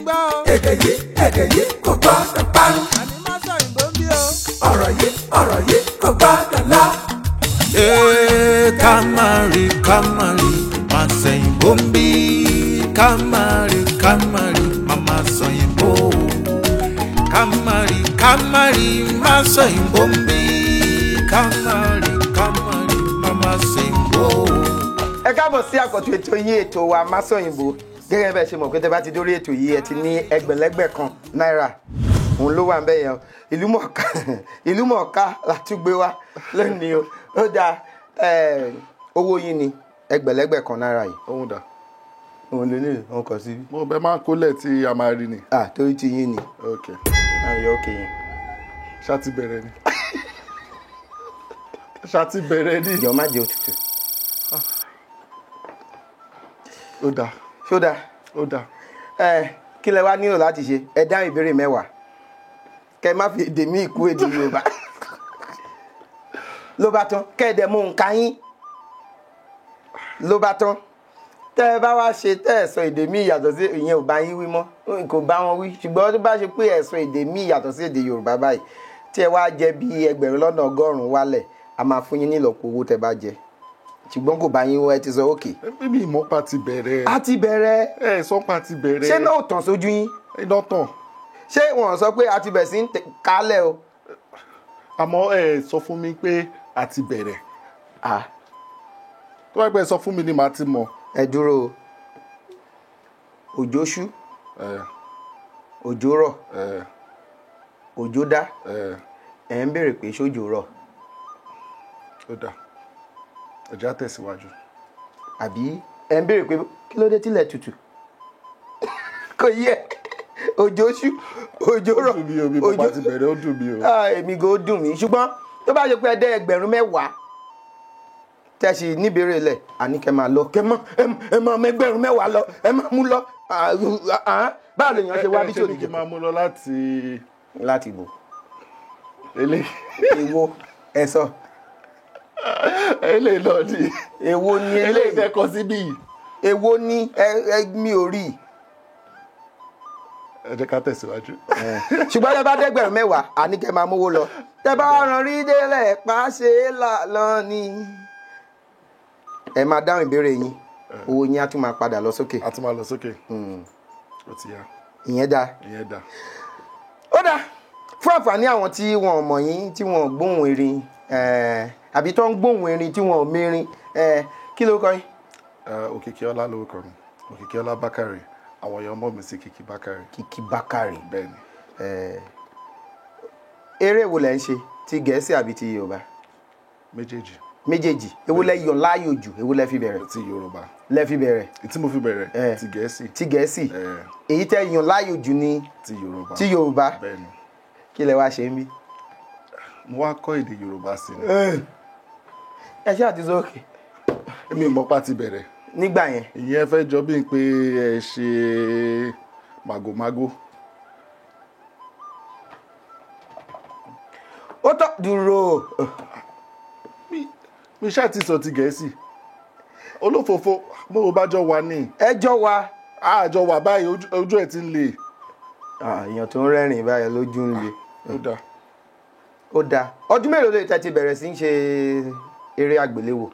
gbọ́ o. èdè yìí kò gbọ́dọ̀ parun. àní má sọ ìbò ń bí o. ọ̀rọ̀ yìí kò gbọ́dọ̀ lọ. Kamari, má sẹ́yìn bombi. Kamari, mama sẹ́yìn bo. Kamari, má sẹ́yìn bombi. Kamari, mama sẹ́yìn bo. Ẹ káàbọ̀ sí àkọ́tún ètò yín ètò wa Masọ̀yìnbó. Gẹ́gẹ́ bẹ́ẹ̀ ṣe mọ̀ pé tẹ́ bá ti dórí ètò yìí ẹ ti ní ẹgbẹ̀lẹ́gbẹ̀ kan náírà. Òun ló wà ń bẹ̀ yẹn o. Ìlú mọ̀ọ́ká látúgbé wá lónìí o. Ó dáa owó yín ni ẹgbẹ̀lẹ́gbẹ̀ kan náírà yìí. Òun dà. Òun lè ní òun kàn sí. Mo bẹ máa kólẹ̀ tí a máa rí ni. Torí ti yín ni. Ok. Ayọ̀ òkè yẹn. Ṣá ti bẹ̀rẹ̀ ni. Ṣá ti bẹ̀rẹ̀ ni. Ìjọ má jẹ òtútù. Ó dà. Ṣó dáa? Ó dà. Kí lẹ wá nílò láti ṣe? Ẹ dáhùn ìbéèrè 10. Kẹ má fi èdè míì kú èdè Yorùbá. Ló bá tán. Kẹ́ẹ̀dẹ̀ mú nǹkan yín. Ló bá tán. Tẹ́ ẹ bá wá ṣe tẹ́ ẹ sọ èdè míì yàtọ̀ sí ìyẹn ò bá yín wí mọ́. Kò bá wọn wí. Ṣùgbọ́n tó bá ṣe pé ẹ sọ èdè míì yàtọ̀ sí èdè Yorùbá báyìí. Tí ẹ wá jẹ bí ẹgbẹ̀rún lọ́nà ọgọ́rùn-ún wálẹ̀, a máa fún yín nílọ́po owó tẹ́ bá jẹ. Ṣùgbọ́n kò bá yín wọ ẹ ti sọ òkè. Bíbí ìmọ̀pá ti bẹ̀rẹ̀. A ti bẹ̀rẹ̀. Sọ́pà ti bẹ̀rẹ̀. Ṣé náà ò tàn sójú yín? Iná tàn. Ṣé wọ́n sọ pé a ti bẹ̀ sí ń kálẹ̀ o? Àmọ́ sọ fún mi pé a ti bẹ̀rẹ̀. Tó bá pẹ́ sọ fún mi ni màá ti mọ̀. Ẹ dúró o. Òjò ṣú. Òjò rọ̀. Òjò dá. Ẹ ń béèrè pé ṣójò rọ̀. Ó dà. Ẹ jẹ́ á tẹ̀síwájú. Àbí ẹ ń béèrè pé kí ló dé tílẹ̀ tutù? Kò yẹ. Òjò ṣú. Òjò rọ̀. Ó dùn mí o, bí bàbá ti bẹ̀rẹ̀ ó dùn mí o. Èmi kò dùn mí. Ṣùgbọ́n tó bá ṣe pé ẹ dẹ́ ẹgbẹ̀rún 10 tẹ̀sí níbèrè lẹ̀ àní kẹ́ máa lọ. Ẹ máa mẹ́gbẹ̀rún 10 lọ. Ẹ máa mú lọ. Báwo lèèyàn ṣe wá bí tí ò ní jẹ́? Ṣé kí n máa mú lọ láti. Láti ibò. Eléyìí. Èwo ẹ sọ. Eléyìí lọ ni. Èwo ni Eléyìí fẹ́ kọ síbí yìí. Èwo ni mi ò rí. Ẹ jẹ́ ká tẹ̀síwájú. Ṣùgbọ́n tẹ bá dẹ́gbẹ̀rún 10 àní kẹ́ máa mówó lọ. Tẹ bá rán rí délẹ̀ pàṣẹ lọ ni. Ẹ máa dáhùn ìbéèrè yín. Owó yín á tún máa padà lọ sókè. A tún máa lọ sókè. Ó ti yá. Ìyẹn dáa. Ìyẹn dà. Ó dáa. Fún àǹfààní àwọn tí wọn ò mọ̀ yín tí wọn ò gbóhùn erin àbí tó ń gbóhùn erin tí wọn ò mérin kí ló kọ yín? Òkìkíọlá lórúkọ mi. Òkìkíọlá Bákàrè. Àwọn èèyàn mọ̀ mí sí Kiki Bákàrè. Kiki Bákàrè. Bẹ́ẹ̀ni. Eré wo lẹ ń ṣe ti Gẹ̀ẹ́sì àbí ti Yorùbá? Méjèèjì. Èwo lẹ yàn láàyò jù? Èwo lẹ fi bẹ̀rẹ̀? Ti Yorùbá. Lẹ fi bẹ̀rẹ̀? Tí mo fi bẹ̀rẹ̀. Ti Gẹ̀ẹ́sì. Ti Gẹ̀ẹ́sì. Èyí tẹ yàn láàyò jù ni? Ti Yorùbá. Ti Yorùbá. Bẹ́ẹ̀ni. Kí lẹ wá ṣe ń bí? Mo wá kọ́ èdè Yorùbá sí ni. Ẹ ṣe àti sókè. Èmi ìmọ̀pá ti bẹ̀rẹ̀. Nígbà yẹn. Ìyẹn fẹ́ jọ bí pé ẹ ṣe màgòmágó. Ó tọ́ dúró. Mi ṣáà ti sọ ti Gẹ̀ẹ́sì. Olófòfò mo ò bá jọ wà ní. Ẹ jọ wa. Àjọ wà báyìí ojú ẹ̀ ti ń le. Èèyàn tó ń rẹ́rìn báyìí lójú ń le. Ó dáa. Ó dáa. Ọdún mélòó lè tẹ́ ti bẹ̀rẹ̀ sí ń ṣe eré àgbéléwò?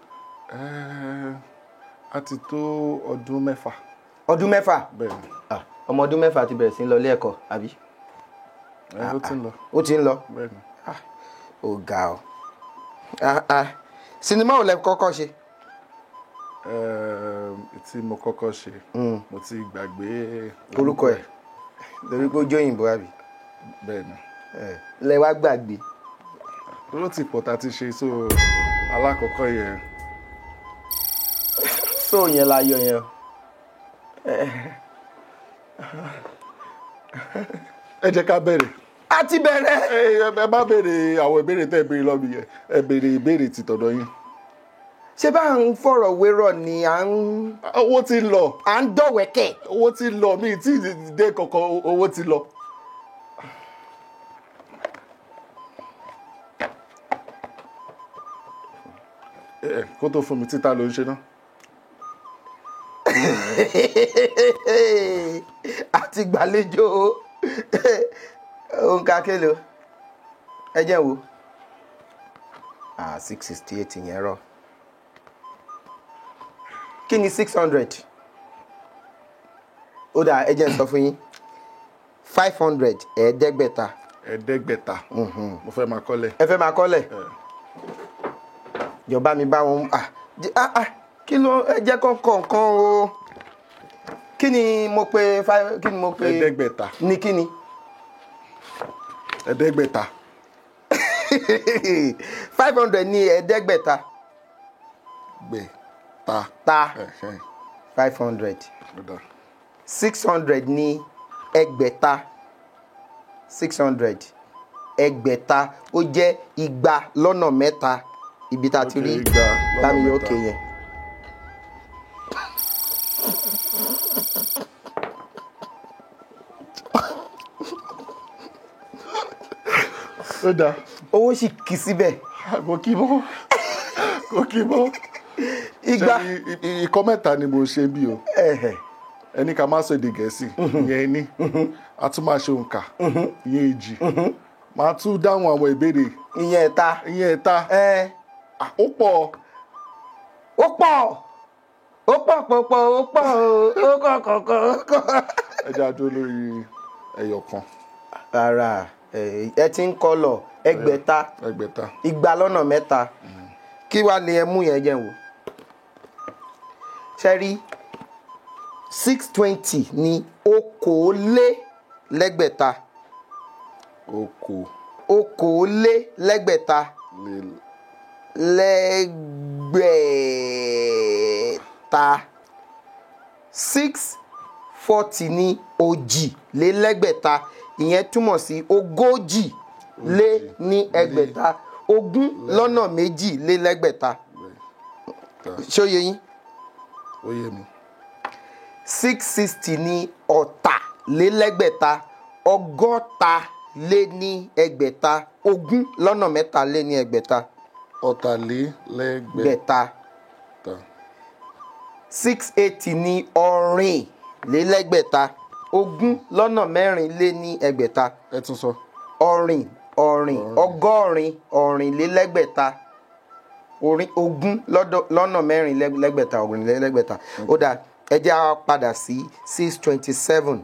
A ti tó ọdún 6. Ọdún 6? Bẹ́ẹ̀ni. Ọmọ ọdún 6 ti bẹ̀rẹ̀ sí ń lọ ilé ẹ̀kọ́ àbí? Ó ti ń lọ. Ó ti ń lọ? Bẹ́ẹ̀ni. Ó ga ọ. Sinimá ò lẹ kọ́kọ́ ṣe? Tí mo kọ́kọ́ ṣe mo ti gbàgbé orúkọ ẹ̀ lórí pé ó jó òyìnbó àbí? Bẹ́ẹ̀ni. Lẹ wá gbàgbé. Ló ti pọ̀ tá ti ṣe so alákọ̀ọ́kọ́ yẹn. So yẹn la yọ yẹn. Ẹ jẹ́ ká bẹ̀rẹ̀. A ti bẹ̀rẹ̀. Ẹ má béèrè àwọn ìbéèrè tẹ́ ẹ béèrè lọ́bi yẹn. Ẹ béèrè ìbéèrè ti tọ̀dọ̀ yín. Ṣé bá ń fọ̀rọ̀ wérọ̀ ni à ń. Owó ti lọ. À ń dọ̀wẹ́kẹ̀. Owó ti lọ mi tí dé kankan owó ti lọ. Kó tó fún mi títà ló ń ṣe náà. àti gbàlejò òǹkà kélòó ẹ jẹ́ wò 668 yẹn rọ kí ni 600 ó dà ẹ jẹ́ n sọ fún yín 500 ẹ̀ẹ́dẹ́gbẹ̀ta. ẹ̀ẹ́dẹ́gbẹ̀ta mo fẹ́ máa kọ́lẹ̀. ẹ fẹ́ máa kọ́lẹ̀ jọba mi bá wọn kí ló ẹ jẹ́ kọ̀ọ̀kan o kí ni mo pe ẹ̀ẹ́dẹ́gbẹ̀ta ní kí ni ẹ̀ẹ́dẹ́gbẹ̀ta 500 ní ẹ̀ẹ́dẹ́gbẹ̀ta gbẹ̀ta ta 500 600 ní ẹgbẹ̀ta 600 ẹgbẹ̀ta ó jẹ́ igba lọ́nà mẹ́ta ibi tá a ti rí lámì òkè yẹn. ó dáa owó sì kì síbẹ̀. kò kí mọ́ igba ikọ́ mẹ́ta ni mo ṣe bí o ẹni ká má sọ èdè gẹ̀ẹ́sì ìyẹn ní a tún máa ṣe òǹkà ìyẹn èjì máa tún dáhùn àwọn ìbéèrè ìyẹn ẹ̀ta ó pọ̀ kọ̀ọ̀kan. ẹ jẹ́ àjọ lórí ẹyọ kan. rárá ẹ ti ń kọ́ lọ ẹgbẹ̀ta igba lọ́nà mẹ́ta kí wàá lè ẹ mú yẹn jẹun wò ṣe rí 620 ní okòólélẹ́gbẹ̀ta okòólélẹ́gbẹ̀ta lẹ́gbẹ̀ta 640 ní òjìlélẹ́gbẹ̀ta ìyẹn túmọ̀ sí ogójì lé ní ẹgbẹ̀ta ogún lọ́nà méjì lé lẹ́gbẹ̀ta ṣé ó yé yín. ó yé mi. 660 ní ọ̀tàlélẹ́gbẹ̀ta ọgọ́ta lé ní ẹgbẹ̀ta ogún lọ́nà mẹ́ta lé ní ẹgbẹ̀ta. ọ̀tàlélẹ́gbẹ̀ta. 680 ní ọ̀rìnlélẹ́gbẹ̀ta ogún lọ́nà mẹ́rin lé ní ẹgbẹ̀ta. ẹ tún sọ. ọgọ́rin ọ̀rìnlélẹ́gbẹ̀ta ogún lọ́nà mẹ́rin lẹ́gbẹ̀ta ọ̀rìnlélẹ́gbẹ̀ta ó dáa ẹ jẹ́ á padà sí 627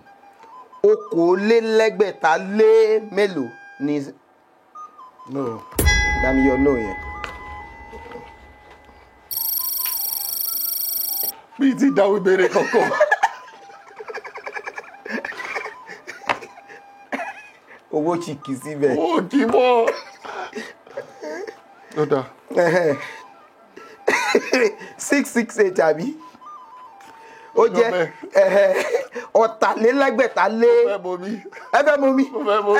okòólélẹ́gbẹ̀ta lé mélòó ní. no. dami yọ no yẹn. bí ti dáwọ́ ìbéèrè kankan. owó ti kì í síbẹ̀. ó kì í mọ́. ó dáa. 668 àbí ó jẹ́ ọ̀tàlélẹ́gbẹ̀ta lé. ẹ fẹ́ mọ mi.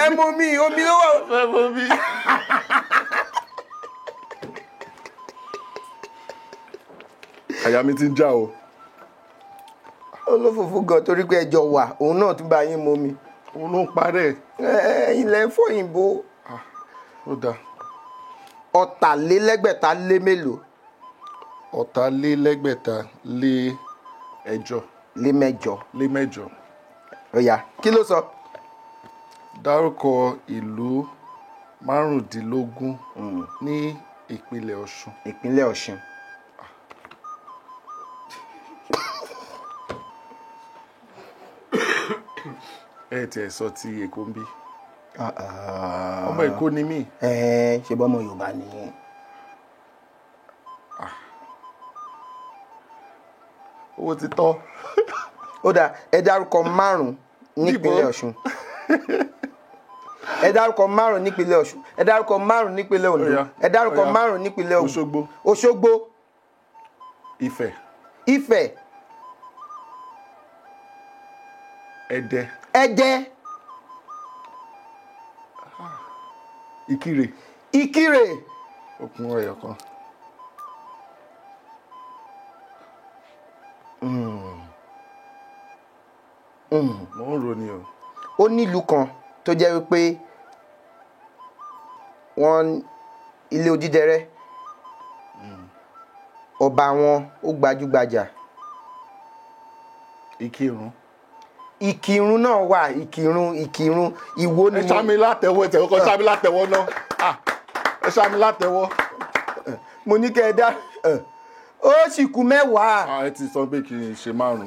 ẹ mọ mi omi ló wà. ẹ fẹ́ mọ mi. àyà mi ti ń já o. olófòfò gan torí pé ẹjọ wà òun náà tún bá yín mọ mi. òun ló ń parẹ́. ilẹ̀ fòyìnbó. ó dáa. ọ̀tàlélẹ́gbẹ̀ta lé mélòó. ọ̀tàlélẹ́gbẹ̀ta lé ẹjọ. lé mẹ́jọ. ó yá kí ló sọ. dárúkọ ìlú márùndínlógún ní ìpínlẹ̀ Ọ̀ṣun. ìpínlẹ̀ Ọ̀ṣun. ẹ tiẹ̀ sọ ti Èkó ń bí. ọmọ Èkó ni mí. ṣe bọ́ ọmọ Yorùbá ni. owó ti tọ́. ó dáa ẹ dárúkọ márùn nípínlẹ̀ Ọ̀ṣun. ẹ dárúkọ márùn nípínlẹ̀ Ọ̀ṣun. ẹ dárúkọ márùn nípínlẹ̀ Oǹdó. ẹ dárúkọ márùn nípínlẹ̀ Ògùn. Òṣogbo. Ifẹ̀. Ẹdẹ. Ìkirè. okun ẹyọ kan. mo ń ro ni o. ó nílùú kan tó jẹ́ wípé wọ́n ilé Odídẹrẹ́ ọba wọn ó gbajúgbajà Ìkírun. Ìkírun náà wà, ìkírun ìwo ni ẹ ṣámi látẹ̀wọ́ ẹ̀tẹ̀ kọ́kọ́ ṣámi látẹ̀wọ́ náà ẹ ṣámi látẹ̀wọ́. mo ní kẹ́ ẹ dá ó sì kù 10. ẹ ti sọ pé kì í ṣe 5.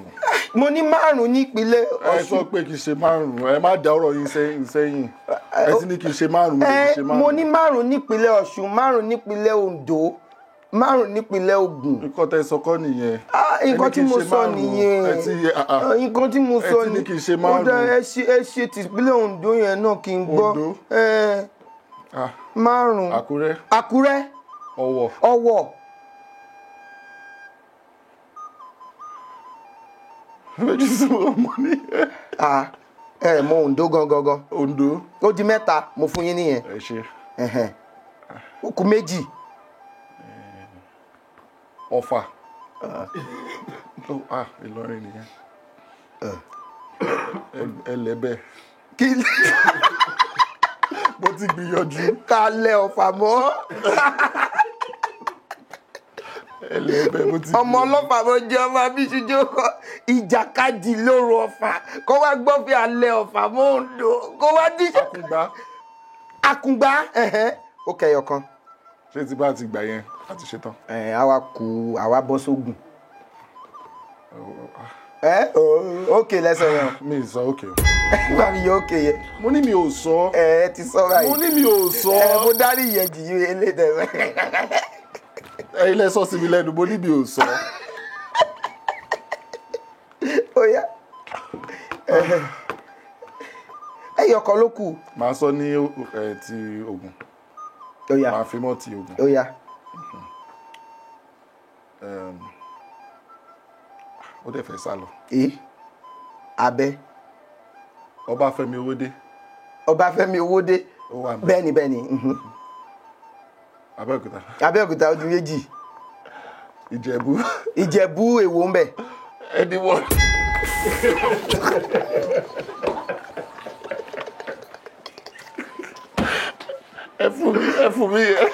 mo ní 5 nípínlẹ̀ ẹ sọ pé kì í ṣe 5 ẹ má dá ọ̀rọ̀ yín sẹ́yìn ẹ ti ní kì í ṣe 5 mo kì í ṣe 5. mo ní 5 nípínlẹ̀ Ọ̀ṣun, 5 nípínlẹ̀ Oǹdó, 5 nípínlẹ̀ Ògùn. nǹkan tẹ́ sọ kọ́ nìyẹn. nǹkan tí mo sọ nìyẹn nǹkan tí mo sọ ni ó dá ẹ ṣe tìpínlẹ̀ Oǹdó yẹn náà kí n gbọ́. 5. Àkúrẹ́. Ọ̀wọ̀. méjì sí ọmọ ní. ẹ mọ Oǹdó gangan. Oǹdó. ó di 3 mo fún yín nìyẹn. ẹ ṣe. ó kù 2. Ọ̀fà. Ìlọrin nìyẹn. Ẹlẹ́bẹ̀. kí mo ti gbìyànjú. ká lẹ Ọ̀fà mọ́. Ẹlẹ́bẹ̀ mo ti. ọmọ ọlọ́fà mo jẹ́ ọmọ abíṣújó kọ ìjàkadì lóru Ọ̀fà kó wá gbọ́ fi alẹ́ Ọ̀fà mọ́ Oǹdó kó wá díṣẹ́. Àkùngbá. ó kẹyọ kan. ṣé ti bá ti gbà yẹn láti ṣe tán. àwa bọ́ sógun. ókè lẹ́sẹ̀ yẹn. mi ì sọ ókè. bá mi yọ ókè yẹn. mo ní mi ò sọ. ẹ ti sọ báyìí. mo ní mi ò sọ. mo dárí ìyẹn jì yín elédè. ẹ̀yin lẹ sọ sí mi lẹ́nu mo ní mi ò sọ. ó yá ẹyọ kan ló kù. màá sọ ní ti Ògùn. ó yá màá fi mọ́ ti Ògùn. ó yá. ó dẹ̀ fẹ́ sá lọ. Abẹ́. Ọbáfẹ́mi Owódé. Ọbáfẹ́mi Owódé. ó wà bẹ́ẹ̀. bẹ́ẹ̀ni. Abẹ́òkúta ó di 2. Ìjẹ̀bú èwo ń bẹ. ẹni wọ́n. ẹ fún mi yẹn.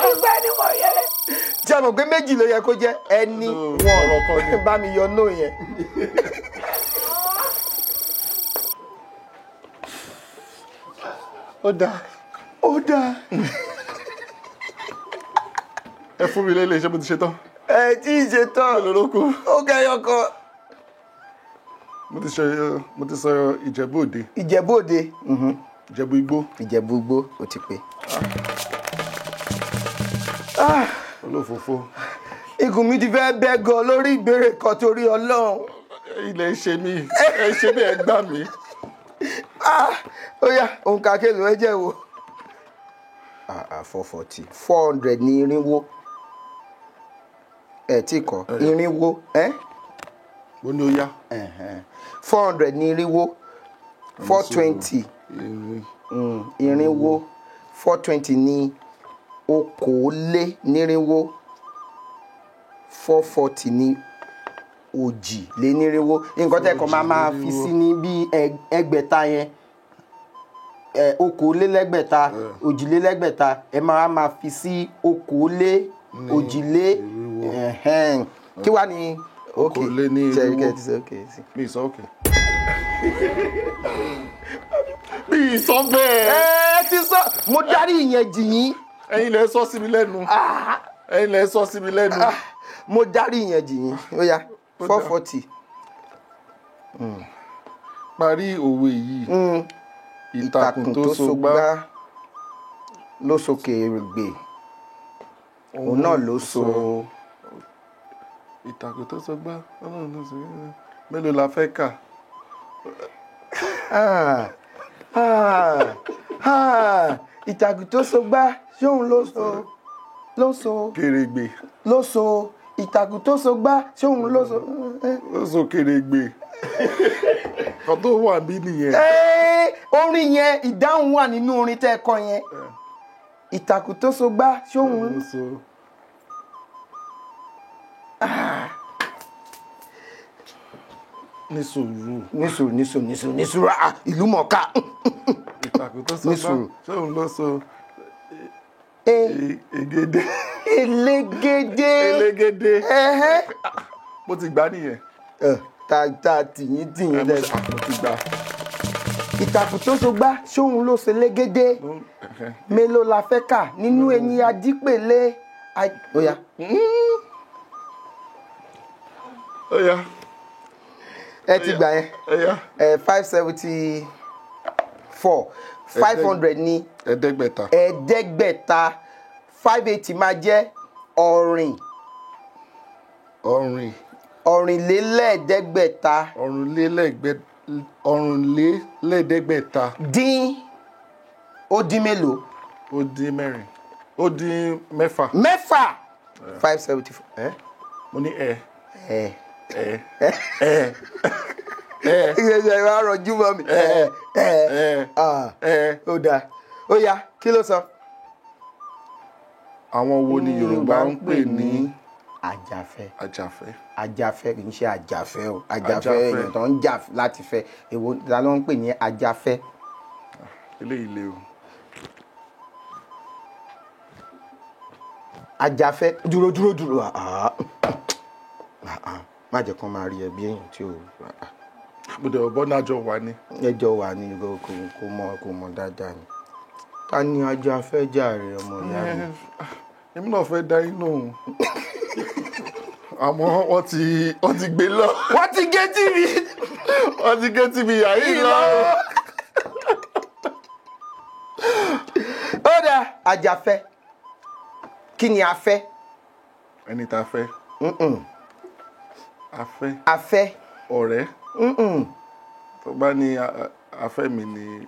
àgbẹ̀ ni mo yẹ. tí a mọ̀ pé 2 ló yẹ kó jẹ́ ẹni wọ́n bá mi yọ náà yẹn. ó dáa. ẹ fún mi lélẹ̀ ṣé mo ti ṣe tán. ẹ tí ì ṣe tán. olórókù. ó kẹyọ kan. mo ti sọ Ìjẹ̀bú Òde. Ìjẹ̀bú Òde. Ìjẹ̀bú Igbó. Ìjẹ̀bú Igbó ó ti pé. olófòfó. ikùn mi ti fẹ́ bẹ́ gan lórí ìbéèrè kan torí Ọlọ́run. ilẹ̀ ṣe mí ẹ gbà mí. ó yá òǹkà kélòó ẹ jẹ́ wo. 440 400 ní irinwó. ẹ tí kọ irinwó. mo ní ó yá. 400 ní irinwó. 420 irinwó. 420 ní okòólé nírinwó. 440 ní òjìlénírínwó. nǹkan tẹ́kọ̀ máa fi sí ní bí ẹgbẹ̀ta yẹn. okòólélẹ́gbẹ̀ta òjìlélẹ́gbẹ̀ta ẹ máa fi sí okòólé òjìlé. kí wàá ní okòólé ní irinwó. mi sọ òkè. mi sọ bẹ́ẹ̀. ẹ ti sọ mo dárí ìyẹn jì yín. ẹ̀yin lẹ sọ sí mi lẹ́nu. mo dárí ìyẹn jì yín. ó yá 440. parí òwe yìí. ìtàkùn tó so gbá ló so kèrègbè òun náà ló so. ìtàkùn tó so gbá mélòó la fẹ́ kà. ìtàkùn tó so gbá ṣóun ló so kèrègbè. ló so ìtàkùn tó so gbá ṣóun ló so. ló so kèrègbè. kan tó wà bí nìyẹn. orin yẹn ìdáhùn wà nínú orin tẹ́ ẹ kọ yẹn. ìtàkùn tó so gbá ṣóun ló so. ní sùúrù. ìlú mọ̀ọ́ká. ìtàkùn tó so gbá ṣóun ló so. egede. elégédé. elégédé Ẹ̀hẹ́. mo ti gbà nìyẹn. ta tìyín lẹ́nu. mo ti gbà. Ìtàkùn tó so gbá ṣóhun ló ṣe légédé. Mélòó la fẹ́ kà nínú ẹyin adípèlé. Óyá. Óyá. Ẹ ti gbà yẹn. Óyá. 574 500 ní ẹ̀ẹ́dẹ́gbẹ̀ta. 580 máa jẹ́ ọ̀rìn. Ọ̀rìnlélẹ́ẹ̀ẹ́dẹ́gbẹ̀ta. Ọ̀rìnlélẹ́ẹ̀ẹ́dẹ́gbẹ̀ta. Dín. Ó dín mélòó? Ó dín mẹ́rin. Ó dín mẹ́fà. 574. Mo ní ẹ. Ìgbésẹ̀ ìwà rọ̀jú mọ́ mi. Ó dáa. Ó yá, kí ló sọ? Àwọn wo ni Yorùbá ń pè ní àjàfẹ́? Àjàfẹ́ kì í ṣe àjàfẹ́ o. Àjàfẹ́ èèyàn tó ń jà láti fẹ́. Èwo ta ló ń pè ní àjàfẹ́? eléyìí le o. Àjàfẹ́ dúró. Má jẹ́ kán máa rí ẹbí èèyàn tí ò. Bùdó ọ̀bọ náà jọ wà ní. Ẹjọ́ wà ní kò mọ dáadáa ni. Ta ni àjàfẹ́ jàre ọmọ ìyá mi? Èmi náà fẹ́ dá inú. Àmọ́ wọ́n ti gbé lọ. Wọ́n ti gé tìbí. Wọ́n ti gé tìbí yàrá lọ. Ó dáa, àjàfẹ́. Kí ni a fẹ́? Ẹni tá a fẹ́. A fẹ́. Ọ̀rẹ́. Tó bá ní afẹ́ mi ni.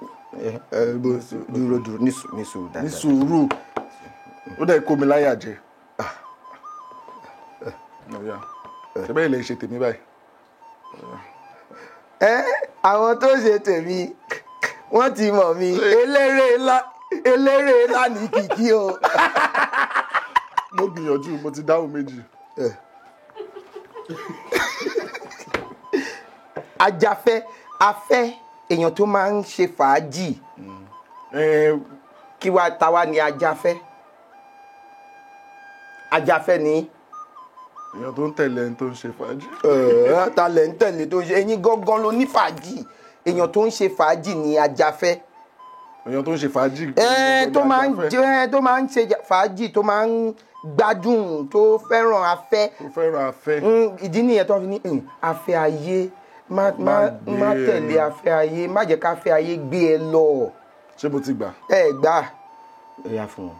Dúró ní sùúrù dáadáa. Ní sùúrù. Ó dẹ̀ kó mi láyà jẹ. Ṣé bẹ́ẹ̀ lè ṣe tèmi báyìí? Àwọn tó ṣe tèmi wọ́n ti mọ̀ mí. Eléré ńlá ní Kiki o. Mo gbìyànjú, mo ti dáhùn méjì. Àjàfẹ́, afẹ́ èèyàn tó máa ń ṣe fàájì. Kí wá táwa ni àjàfẹ́? Àjàfẹ́ ni èèyàn tó ń tẹ̀lé ẹni tó ń ṣe fàájì. talẹ̀ ń tẹ̀lé tó ń ṣe ẹ̀yin gangan ló ní fàájì. Èèyàn tó ń ṣe fàájì ni àjàfẹ́. Èèyàn tó ń ṣe fàájì. Tó máa ń ṣe fàájì, tó máa ń gbádùn, tó fẹ́ràn afẹ́. Ìdí nìyẹn tó fi ní afẹ́ ayé. Má tẹ̀lé afẹ́ ayé, má jẹ́ ká fẹ́ ayé gbé ẹ lọ. Ṣé mo ti gbà? Gbà. Ẹ yá fún wọn.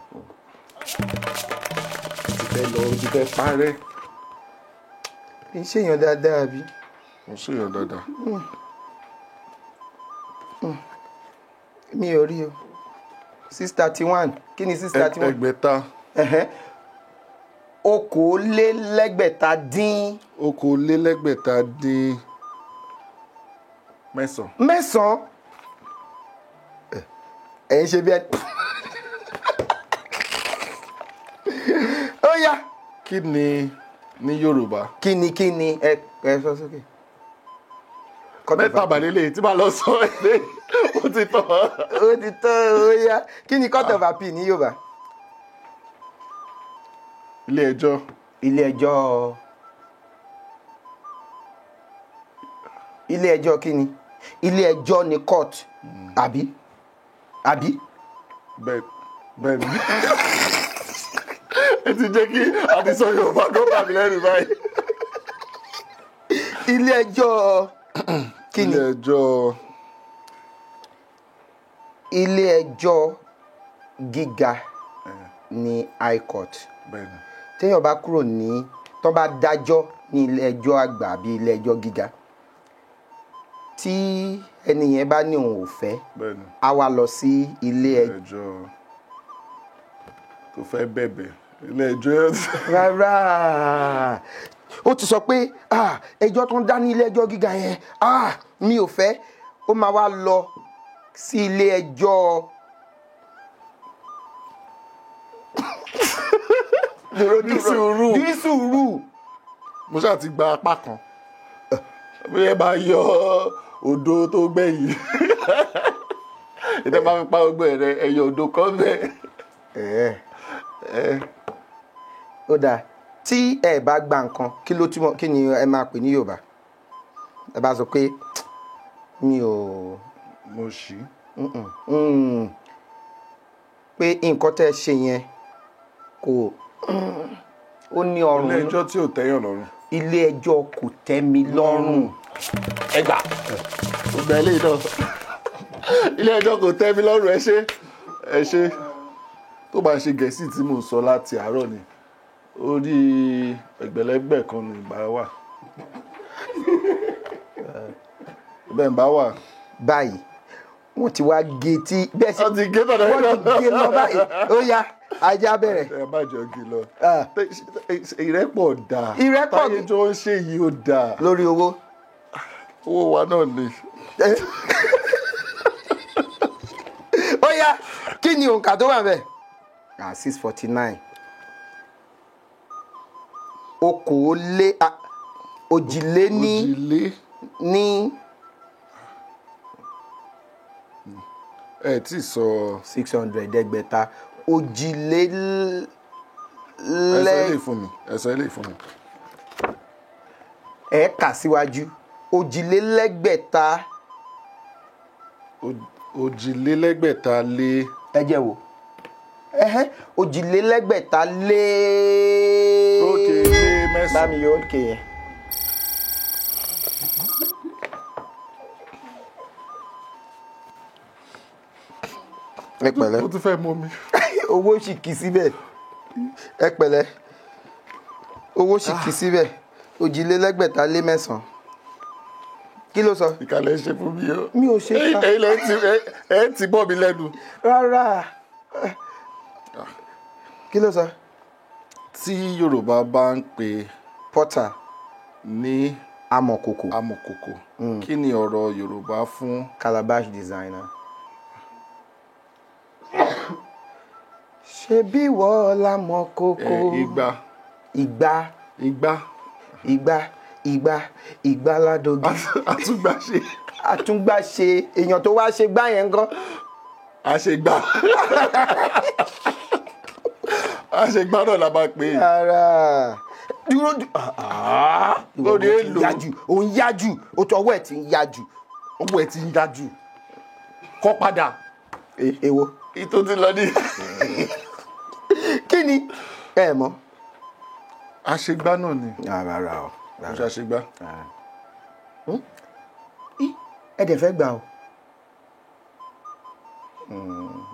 O ti fẹ́ parẹ́. Kì í ṣèyàn dáadáa bí? Mo ṣèyàn dáadáa. Mi ò rí o. 631. Kí ni 631? Ẹgbẹ̀ta. Okòólélẹ́gbẹ̀ta dín. Okòólélẹ́gbẹ̀ta dín mẹ́sàn-án. Ẹ̀yin ṣe bí ẹ. Ó yá. Kí ni ní Yorùbá? Kí ni ẹ sọ sókè. Mẹ́ta bàlélẹ̀ tí màá lọ sọ ẹ̀ ó ti tán. Ó ti tán, ó yá. Kí ni cut of appeal ní Yorùbá? Ilé ẹjọ́. Ilé ẹjọ́ kí ni? Ilé ẹjọ́ ni court. Àbí? Bẹ́ẹ̀ ni. Ẹ ti jẹ́ kí àdìsọ Yorùbá tó bà mí lẹ́rù báyìí. Ilé ẹjọ́ kí ni? Ilé ẹjọ́ gíga ní high court. Bẹ́ẹ̀ni. Téèyàn bá kúrò ní tó bá dájọ́ ní ilé ẹjọ́ àgbà àbí ilé ẹjọ́ gíga, tí ẹni yẹn bá ní òun ò fẹ́, á wá lọ sí ilé ẹjọ́ tó fẹ́ bẹ̀bẹ̀. Ilé ẹjọ́. Rárá, ó ti sọ pé ẹjọ́ tó ń dá ní ilé ẹjọ́ gíga yẹn mi ò fẹ́, ó máa wá lọ sí ilé ẹjọ́. Ní sùúrù. Mo ṣáà ti gba apá kan. Bí ẹ bá yọ odò tó gbẹ̀yìn. Ìtẹ́ bá fi pa ọgbẹ́ rẹ ẹ̀yọ odò kan bẹ́ẹ̀. ó dáa tí ẹ bá gba nǹkan kí ló túmọ̀ kí ni ẹ máa pè ní Yorùbá ẹ bá sọ pé mi ò mo ṣí. pé nǹkan tẹ́ ẹ ṣe yẹn kò ó ní ọrùn ilé ẹjọ́ tí ò tẹ́yàn lọ́rùn. ilé ẹjọ́ kò tẹ́ mi lọ́rùn. ẹ gbà ọgbà ilé náà ilé ẹjọ́ kò tẹ́ mi lọ́rùn ẹ ṣe tó bá ṣe Gẹ̀ẹ́sì tí mò ń sọ láti àárọ̀ ni orí ẹgbẹ̀lẹ́gbẹ̀ kan ní ìbá wà bẹ́ẹ̀ ń bá wà. báyìí wọ́n ti wá gé tí bẹ́ẹ̀ sí wọ́n ti gé tọ̀dọ̀ wọ́n ti gé lọ báyìí ó yá ajá bẹ̀rẹ̀. ẹ má jọ gé lọ ìrẹ́pọ̀ dáa Ìrẹ́pọ̀ táyé tó ń ṣe yìí ó dáa lórí owó. owó wa náà ni. ó yá kí ni òǹkà tó wà bẹ́ẹ̀. 649 okòólé òjìlé ní ní ẹ tí sọ 600 ẹgbẹ̀ta òjìlé ẹsọ ilé fún mi. ẹ kà síwájú òjìlélẹ́gbẹ̀ta. òjìlélẹ́gbẹ̀ta lé. ẹ jẹ́ wò òjìlélẹ́gbẹ̀ta lé. ókè lé mẹ́sàn-án. bámi yóò ókè yẹn. ẹ pẹ̀lẹ́. ó tún fẹ́ mú mi. owó sì kì í síbẹ̀. ẹ pẹ̀lẹ́ owó sì kì í síbẹ̀ òjìlélẹ́gbẹ̀ta lé mẹ́sàn-án. kí ló sọ. ìkàlẹ̀ ṣe fún mi o. mi ò ṣe ká. ẹ ti bọ́ mi lẹ́nu. rárá. kí ló sọ. tí Yorùbá bá ń pe pọ́tà ní amọ̀kòkò kí ni ọ̀rọ̀ Yorùbá fún calabash designer. ṣe bí wọ́n lámọ̀kòkò. ìgbà ládògì. àtúngbàṣe èèyàn tó wá ṣe gbá yẹn gan. àṣegbá náà la máa pè é. ara dúró lórí èlò òun yájú ó tọ ọwọ́ ẹ̀ tí ń yájú. kọ́ padà. èwo. ìtò ti lọ ní. kí ni ẹ mọ̀. àṣegbá náà ni. rárá o. kò ṣe àṣegbá. ẹ dẹ̀ fẹ́ gbà o.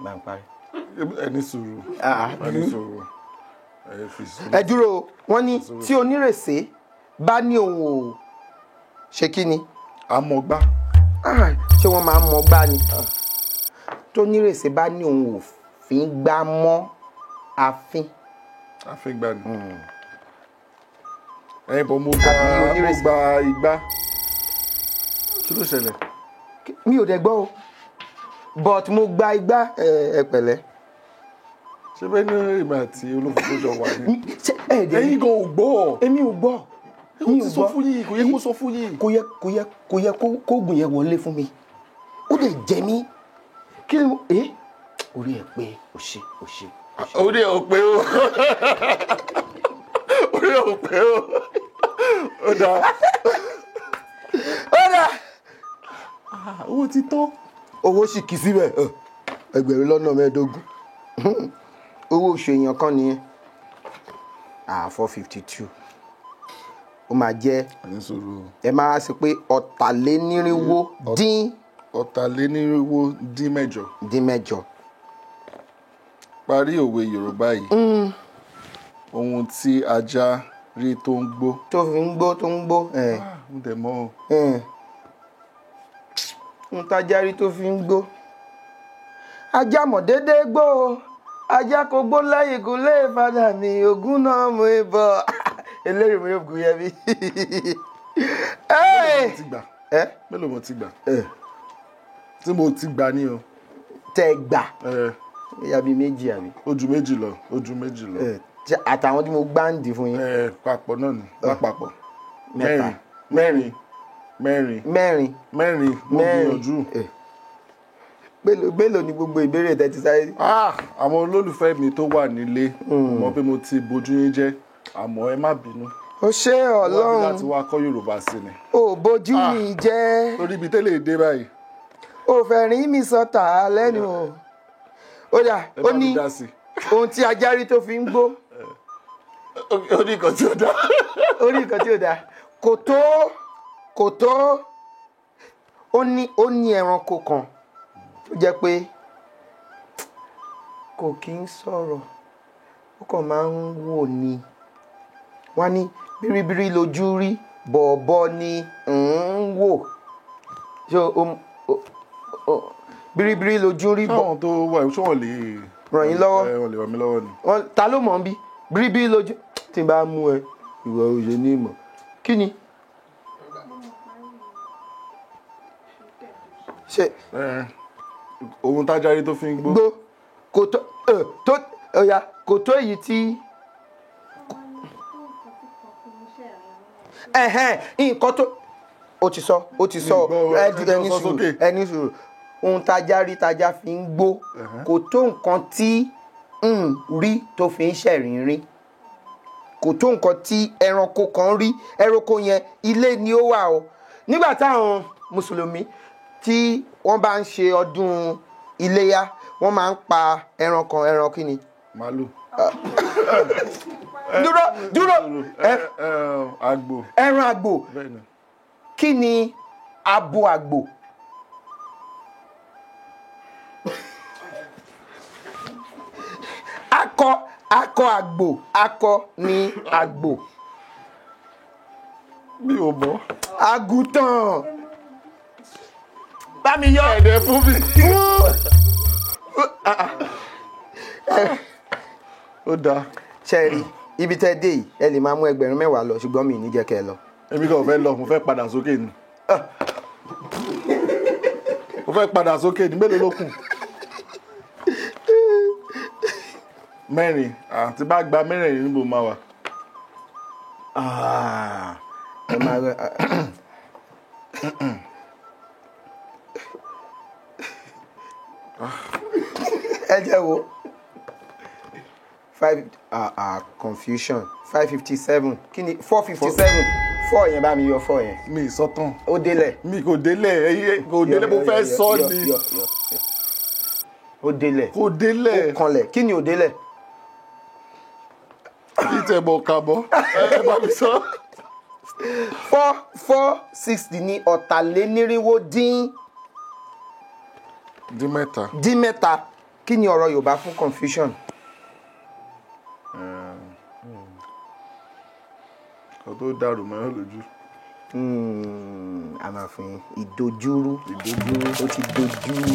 bá ń parí. ẹni sùúrù. ẹ dúró wọ́n ní tí onírèsé bá ní òun ò ṣe kí ni. amọ̀gbá. ṣé wọ́n máa ń mọ̀gbá ni. tó onírèsé bá ní òun ò fi ń gbá mọ́ àfin. àfin gbá ni. ẹ̀yin bọ̀ mo gba igbá. kí ló ṣẹlẹ̀. mi ò dẹ̀ gbọ́ o but mo gba igbá ẹ pẹ̀lẹ́. ṣé bẹ́ẹ̀ ni èmi àti olófòfó jọ wà ní. ẹ̀yin gan ò gbọ́. èmi ò gbọ́. mi ò sọ fún yìí kò yẹ kó sọ fún yìí. kò yẹ kó gùn yẹn wọlé fún mi ó dẹ̀ jẹ mí kí ni mo orí ẹ̀ pé o ṣe. orí ẹ̀ ò pé o orí ẹ̀ ò pé o ó dáa. owó ti tán. owó sì kì í síbẹ̀ ẹgbẹ̀rún lọ́nà mẹ́ẹ̀ẹ́dógún owó oṣù èèyàn kan nìyẹn 452 ó máa jẹ́ ẹ máa ṣe pé ọ̀tàlénírínwó dín mẹ́jọ. parí òwe Yorùbá yìí ohun tí ajá rí tó ń gbó. tó ń gbó. mo dẹ̀ mọ́ o. ń tájá rí tó fi ń gbó. ajá mọ̀ déédéé gbó o ajá kò gbó lẹ́yìn kò lè padà ní ogún náà mú i bọ̀ eléyìí mo yóò gùn yẹ bí. mélòó mo ti gbà. tí mo ti gbà ní o. tẹ gbà. yàbí méjì àbí. ojú méjì lọ. àtàwọn tí mo gbáǹdì fún yín. papọ̀ náà ni lápapọ̀. mẹ́rin. mo gbìyànjú. mélòó ni gbogbo ìbéèrè tẹ́tí sáré. àwọn olólùfẹ́ mi tó wà nílé mọ̀ pé mo ti bojú yín jẹ́ àmọ́ ẹ má bínú. ó ṣe Ọlọ́run láti Ọlọ́run wá kọ́ Yorùbá sí ni. ò bójú mi jẹ́ Torí ibi tẹ́lẹ̀ dé báyìí. ò fẹ́ rí mi sọ̀tà lẹ́nu o. ó dà Ẹ ó bá mi ní dá sí. ohun tí ajá rí tó fi ń gbó Ó ní nǹkan tí ó dá. orí nǹkan tí ó dá kò tó ó ní ẹranko kan tó jẹ́ pé kò kí ń sọ̀rọ̀ ó kàn máa ń wò ni wọ́n ní bíríbírí lójú rí bọ̀ọ̀bọ̀ ni ń wò bíríbírí lójú rí bọ̀ Táwọn tó wà ṣé wọ́n lè ràn yín lọ́wọ́ wọ́n lè ràn mí lọ́wọ́ ni. ta ló mọ̀ ń bí bíríbírí lójú tí n bá mú ẹ ìwọ òye ní ìmọ̀ kí ni ṣe Ohun tájárí tó fi ń gbó. gbó kò tó ọ̀yà kò tó èyí tí nǹkan tó ó ti sọ ẹni sùúrù ohun tájá rí tájá fi ń gbó kò tó nǹkan tí rí tó fi ń ṣẹ̀rín rí kò tó nǹkan tí ẹranko kan rí ẹranko yẹn ilé ni ó wà o nígbà táwọn mùsùlùmí tí wọ́n bá ń ṣe ọdún iléyá wọ́n máa ń pa ẹran kí ni. Màálù. dúró Àgbò. ẹran àgbò Bẹ́ẹ̀ni. kí ni abo àgbò. akọ àgbò ni àgbò. Mi ò mọ̀. àgùntàn bá mi yọ Ẹ̀dẹ̀ fún mi. Ó dáa. ṣẹ́ẹ̀rì ibi tẹ́ dé yìí ẹ lè máa mú 10,000 lọ ṣùgbọ́n mi ì ní jẹ́ kẹ́ ẹ lọ. Èmi kò fẹ́ lọ, mo fẹ́ padà sókè ni. Mo fẹ́ padà sókè ni, mélòó ló kù? 4 àti bá gba 4 níbo máa wà. ẹ máa rẹ ẹ jẹ́ wo confusion 557 kí ni 457 4 yẹn bá mi yọ 4 yẹn. Mi ì sọ́tàn. ó délẹ̀. Mi kò délẹ̀, kò délẹ̀, mo fẹ́ sọ ni. ó délẹ̀. Kò délẹ̀. ó kanlẹ̀ kí ni ó délẹ̀. Ìtẹ̀bọ̀ kàbọ̀, ẹ bá mi sọ. 460 ní ọ̀tàlénírínwó dín mẹ́ta kí ni ọ̀rọ̀ Yorùbá fún confusion. Kò tó dàrú mọ́ ẹ lójú. A máa fún yín ìdojúrú ó ti dojúrú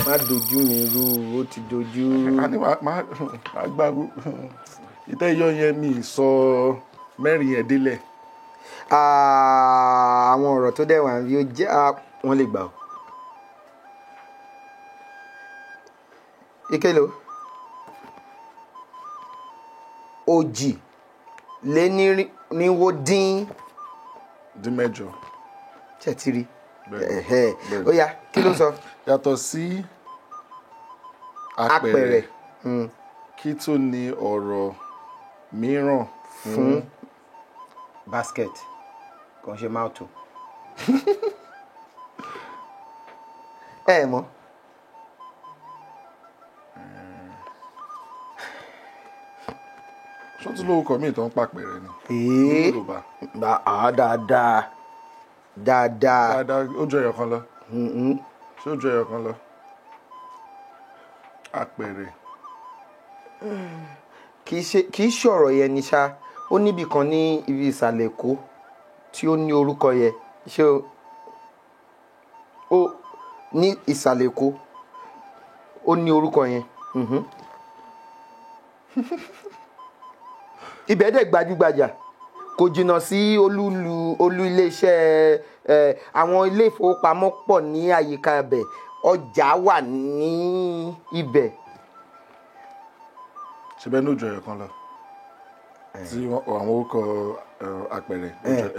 má dojú mi rú ó ti dojú. A ní máa gbàgbó ìtẹ́ iyọ̀ yẹn mi sọ 4 yẹn délẹ̀. Àwọn ọ̀rọ̀ tó dẹ̀ wà ní ó jẹ́ wọ́n lè gbà ó. Ìkélò òjìlénírínwó dín mẹ́jọ. ṣètìrí ó yá kí ló sọ. Yàtọ̀ sí apẹ̀rẹ̀ kí tó ní ọ̀rọ̀ mìíràn fún basket kò ṣe máàtù. ẹ mọ̀ ṣó tún lórúkọ míì tó ń pàpẹ̀rẹ̀ ni. Yorùbá. dáadáa ó jọ ẹyọ kan lọ. Ṣé ó jọ ẹyọ kan lọ? Apẹ̀rẹ̀. kì í ṣọ̀rọ̀ yẹn ni ṣá ó níbì kan ní ibi ìsàlẹ̀ Èkó tí ó ní orúkọ yẹn ṣé ó ní ìsàlẹ̀ Èkó ó ní orúkọ yẹn. ibẹ̀ dẹ̀ gbajúgbajà kò jìnnà sí olú iléeṣẹ́ àwọn ilé ìfowópamọ́ pọ̀ ní àyíká ibẹ̀ ọjà wà ní ibẹ̀. Ṣé bẹ́ẹ̀ ní ó jọ ẹyọ kan lọ? Tí àwọn orúkọ apẹ̀rẹ̀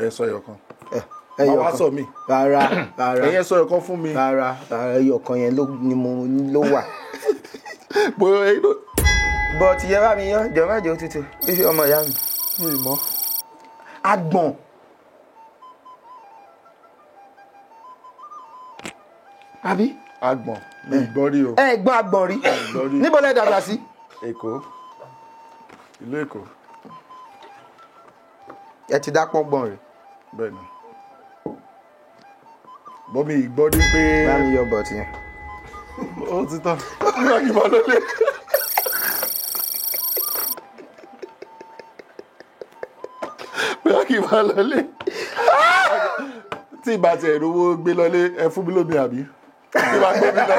ẹ sọ ẹyọ kan. ẹyọ Màá wá kan sọ mi. rárá Ẹyẹ sọ ẹyọ kan fún mi. rárá ẹyọ kan yẹn ló wà. Bóyá but ìyẹn bá mi yan jọ má jẹ òtútù fífi ọmọ ìyá mi. mi ì mọ̀. Àgbọ̀n. Àbí? Àgbọ̀n mi ì gbọ́ rí o. Ẹ gbọ́n àgbọ̀n rí. Níbo lẹ dàgbà sí? Èkó, ìlú Èkó. Ẹ ti dá pọ́ngbọ̀n rẹ̀. Bẹ́ẹ̀ni. Bọ́mí ìgbọ́ ní pé. Bá mi yọ bọ̀tì yẹn. Ó ti tán. Nígbà kí n máa lọlé. Nígbà kí n máa lọlé. Tí ìbá tiẹ̀ rówó gbé lọlé, ẹ fún mi lómi àbí? Tí ìbá gbé mi lọ.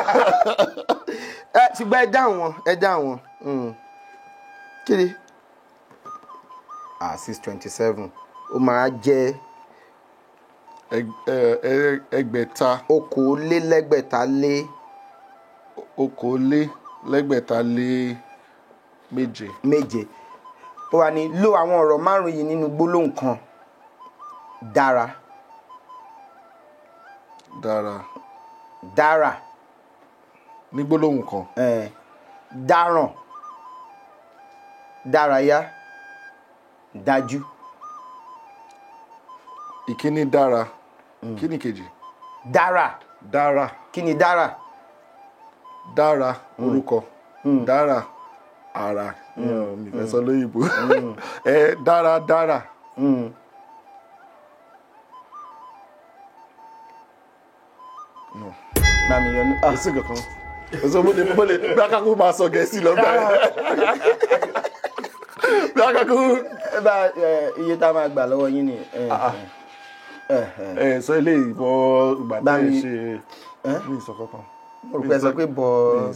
Ṣùgbọ́n ẹ dáhùn wọn. Kí ni? 627 ó máa jẹ́ ẹgbẹ̀ta. okòólélẹ́gbẹ̀ta lé. Okòólélẹ́gbẹ̀ta lé méje. Ó wà ní lo àwọn ọ̀rọ̀ márùn-ún yìí nínú gbólóhùn kan. Dára. Ní gbólóhùn kan. Dáràn. Dárayá. Dájú. Ìkíní dára. Kí ni kejì? Dára. Kí ni dára? Dára orúkọ. Dára ara. Mi fẹ́ sọ lóyìnbó. Dára. Mami yọnu. Èsì kankan. Èso mo lè bí akáko máa sọ Gẹ̀ẹ́sì lọ́gbà rẹ̀. Bí akáko. Iye tá a máa gbà lọ́wọ́ yín ni. Sọ ilé ìbọn ìgbà tí ẹ ṣe ní ìsọ kankan. Mo rò pé ẹ sọ pé bọ̀. Mi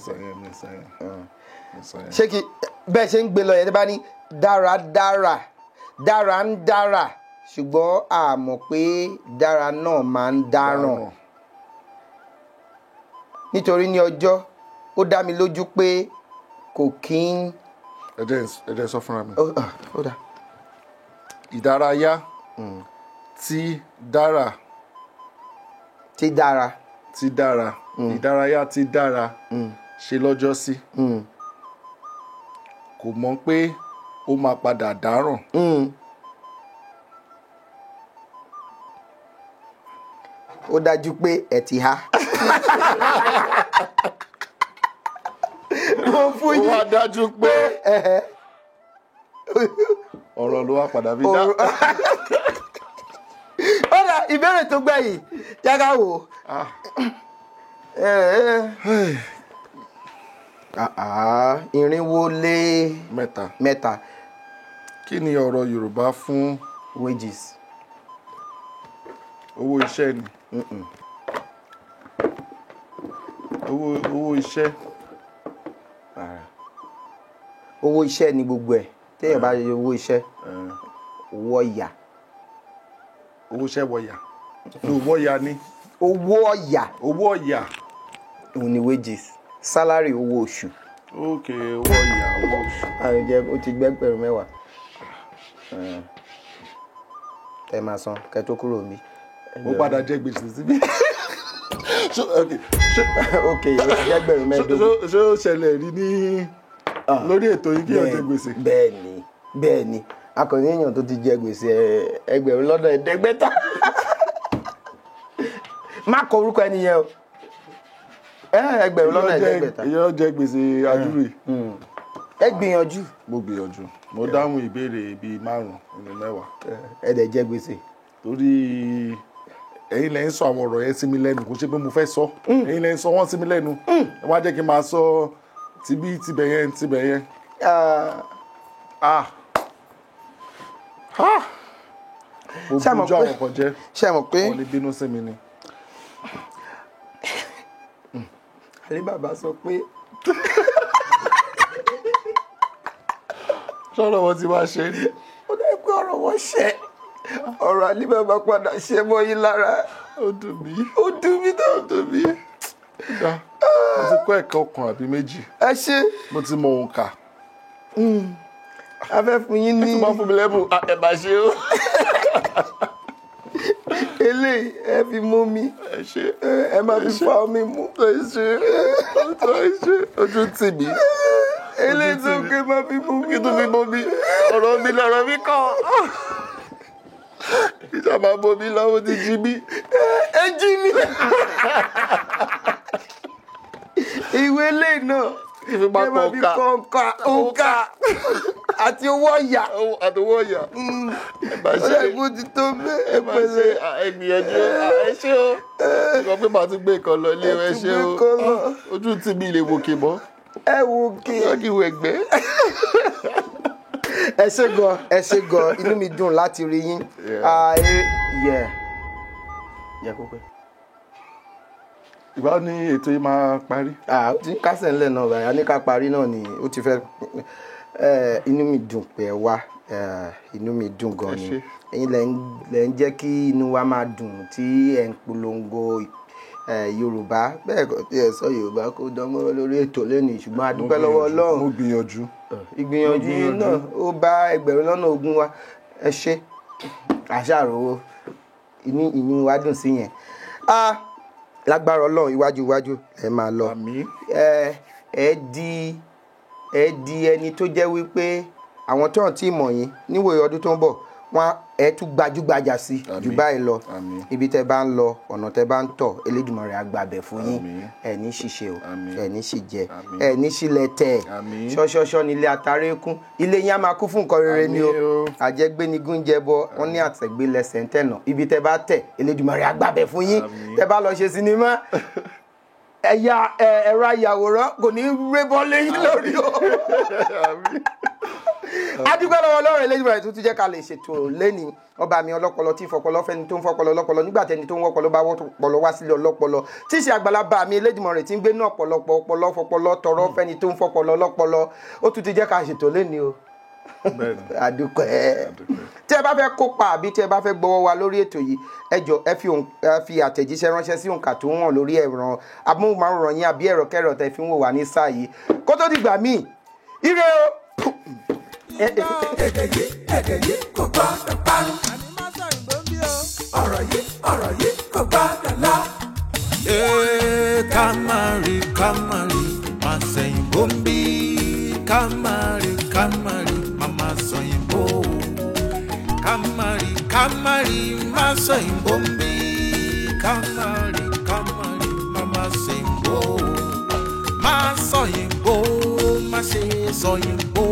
sọ yẹn. Ṣé kí bẹ́ẹ̀ ṣe ń gbé lọ yẹn tí bá ní dára ń dára ṣùgbọ́n a mọ̀ pé dára náà máa ń dáràn. Nítorí ní ọjọ́ ó dá mi lójú pé kò kí ń. Ẹ̀dẹ̀ sọ fúnra mi. Ó dà. Ìdárayá tí dára. Ìdárayá tí dára ṣe lọ́jọ́ sí. Kò mọ̀ pé ó máa padà dáràn. Ó dájú pé ẹ ti há. Mo fún yín. Ó wá dájú pé ọ̀rọ̀ ló wá padà bí dá. Ó dà ìbéèrè tó gbẹ̀yìn jẹ́ ká wò. Irinwó lé mẹ́ta. Kí ni ọ̀rọ̀ Yorùbá fún wages? Owó iṣẹ́ ni. Owó iṣẹ́. Owó iṣẹ́ ni gbogbo ẹ̀. Téèyàn bá yẹ owó iṣẹ́. Owó ọ̀yà. Owó iṣẹ́ wọ̀yà. Owó ọ̀yà ni. Owó ọ̀yà. Òun ni wages. Salary owó oṣù. Ok, owó ọ̀yà owó oṣù. Àrùjẹ ó ti gbẹ́gbẹ̀rún 10. Ẹ máa san kẹ́ tó kúrò mi. Ó padà jẹ gbèsè síbí. Ok, gbẹ́gbẹ̀rún 10. Ṣé ó ṣẹlẹ̀ rí ní lórí ètò yìí kí ó jẹ gbèsè? Bẹ́ẹ̀ni. Akọni èèyàn tó ti jẹ gbèsè ẹgbẹ̀rún lọ́nà ẹ̀ẹ́dẹ́gbẹ̀ta. Má kọ orúkọ ẹni yẹn o. Ẹgbẹ̀rún lọ́nà ẹ̀ẹ́dẹ́gbẹ̀ta. Èèyàn jẹ gbèsè adúrú yìí. Ẹ gbìyànjú. Mo gbìyànjú. Mo dáhùn ìbéèrè bíi 5 nínú 10. Ẹ dẹ̀ jẹ gbèsè. Torí ẹ̀yin lẹ ń sọ àwọn ọ̀rọ̀ yẹn sí mi lẹ́nu, kò ṣe pé mo fẹ́ sọ. Ẹ̀yin lẹ ń sọ wọ́n sí mi lẹ́nu. Ẹ wá jẹ́ kí n máa sọ tibẹ̀ yẹn. Mo bójú àwọn kan jẹ́. Ṣé ẹ mọ̀ pé wọ́n lè bínú sí mi ni. àlè bàbá sọ pé sọ̀rọ̀ wọn ti máa ṣe ni. ó dẹ́ pé ọ̀rọ̀ wọn ṣẹ ọ̀rọ̀ àlè bàbá padà ṣe mọ́ yín lára. Ó dùn mí. Ó dùn mí tó. Mo ti kọ́ ẹ̀kọ́ kan àbí méjì. Ẹ ṣe. Mo ti mọ òǹkà. A fẹ́ fún yín ní. Ẹ tún máa fún mi lẹ́bùn. Ẹ bá ṣe o. Eléyìí ẹ fi mú mi. Ẹ ṣe. Ẹ máa fi fa omi mú. Ẹ ṣe. Ojú tì mí. eléso ké máa fi bomi. kí tó fi bomi ọ̀rọ̀ mi lọ̀rọ̀ mi kọ́ ìjọba bomi lọ́wọ́ ti jí mi. ẹ jí mi. ìwé lè náà ìfipá ẹ máa fi kọ̀ǹkà òǹkà àti owó ọ̀yà. àtọwọ́ ọ̀yà ẹ bá ṣe ọ̀rẹ́ ìbò ti tó bẹ́ẹ̀ ẹ bá ṣe ẹgbìyànjú ẹ ṣe o ìkọ́ pé màá tún gbé nǹkan lọ ilé ẹ ṣe o ojú tí mi lè wòkè mọ́ ẹ wò kí. lọ́gì wo ẹgbẹ́. ẹ ṣé gan inú mi dùn láti rí yín. yẹ kó pẹ́. ìbá ní ètò yìí máa parí. ó ti ń kásẹ̀ ńlẹ̀ náà báyìí a ní ká parí náà ni ó ti fẹ́. inú mi dùn pé ẹ wá inú mi dùn gan ni ẹ̀yin lẹ ń jẹ́ kí inú wa máa dùn tí ẹ̀ ń polongo Yorùbá bẹ́ẹ̀ kọ́ tí ẹ sọ Yorùbá kó dánmọ́rọ́ lórí ètò lẹ́nu ṣùgbọ́n a dúpẹ́ lọ́wọ́ Ọlọ́run. mo gbìyànjú. ìgbìyànjú yìí náà ó bá 1020 wa ẹ ṣe àṣàrò inú wa dùn sí yẹn. Lágbára Ọlọ́run iwájú ẹ máa lọ. àmín. ẹ di ẹni tó jẹ́ wípé àwọn tó hàn tí mọ̀ yín níwòye ọdún tó ń bọ̀ wọ́n ẹ tún gbajúgbajà sí jù báyìí lọ. ibi tẹ́ bá ń lọ ọ̀nà tẹ́ bá ń tọ̀ Elédùmarè á gbàbẹ̀ fún yín. ẹ ní ṣìṣe o ẹ ní ṣìjẹ ẹ ní ṣílẹ̀ tẹ̀ ṣọ́ṣọ́ṣọ́ nílé atarékún ilé yín á máa kú fún nǹkan rere ni o àjẹgbénigún jẹbọ wọn ní àtẹ̀gbé lẹ́sẹ̀ ń tẹ̀nà ibi tẹ́ bá tẹ̀ Elédùmarè á gbàbẹ̀ fún yín. tẹ́ bá lọ ṣe sinimá ẹ̀rọ ayàwòrán kò ní rébọ́ lẹ́yìn lórí o. adúgbò lọ́wọ́ Ọlọ́run Elédùmarè tó tún jẹ́ ká lè ṣètò lẹ́ni ọba mi ọlọ́pọlọ tí fọpọlọ fẹ́ni tó ń fọpọlọ ọlọ́pọlọ nígbà tẹni tó ń wọ́pọlọ bá wọ́pọlọ wá sílé ọlọ́pọlọ tí ṣe àgbàlagbà mi Elédùmarè tí ń gbé náà pọ̀lọpọ̀ ọpọlọ fọpọlọ tọrọ fẹ́ni tó ń fọpọlọ ọlọ́pọlọ ó tún ti jẹ́ ká ṣètò lẹ́ni o. àdúgbò tí ẹ bá fẹ́ kópa àbí tí ẹ bá fẹ́ gbọ́wọ́ wa lórí ètò yìí ẹ jọ̀ọ́ ẹ fi àtẹ̀jíṣẹ́ ránṣẹ́ sí òǹkà tó hàn lórí ẹ̀rọ amóhùnmáwòrán yín àbí ẹ̀rọ kẹ́rọ̀ tẹ́ fi ń wò wá ní sáà yìí kó tó dìgbà míì ire o. èdè yìí kò gbọ́dọ̀ parun. ọ̀rọ̀ yìí kò gbọ́dọ̀ lọ. Kamari máa sẹ́yìn bóńbí kamari mama sẹ́yìn bó kamari máa sẹ́yìn bóńbí kamari mama sẹ́yìn bó máa sẹ́yìn bó máa ṣe sẹ́yìn bó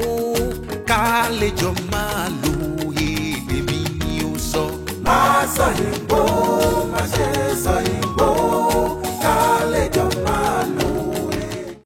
kálejò máa lo èdè mi ni ó sọ. máa sẹ́yìn bó máa ṣe sọ